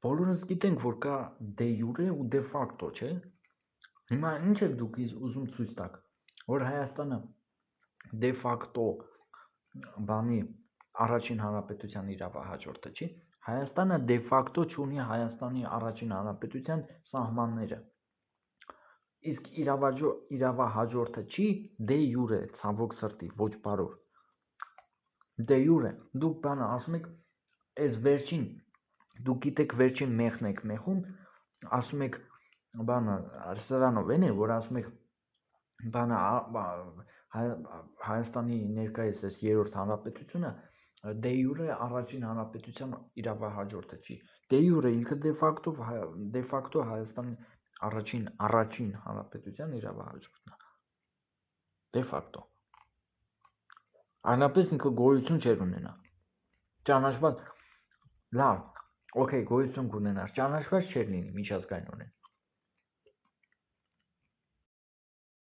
Բոլորս գիտենք, որ կա դե յուրե ու դե ֆակտո, չէ՞։ Հիմա ինչ եք դուք ուզում ցույց տաք, որ Հայաստանը դե ֆակտո բանի առաջին հանրապետության իրավահաջորդը չի։ Հայաստանը դե ֆակտո չունի Հայաստանի առաջին հանրապետության սահմանները։ Իսկ իրավահաջորդը չի դե յուրե, ցավոք սրտի, ոչ բարոր։ Դե յուրե, դուք բանը ասում եք, այս վերջին, դուք գիտեք վերջին մեղն եք մեղում, ասում եք, բանը, սրանով են է, որ ասում եք, բանը, Հայաստանի ներկայիս այս երրորդ հանրապետությունը դե յուրե առաջին հանրապետության իրավահաջորդը չի։ Դե յուրե ինքը դե ֆակտո Հայաստանի առաջին հանրապետության իրավահաջորդն է։ Դե ֆակտո։ Այնապես ինքը գոյություն չէր ունենա։ Ճանաչված, լավ, օքեյ, գոյություն կունենար, ճանաչված չէր լինի միջազգայինորեն։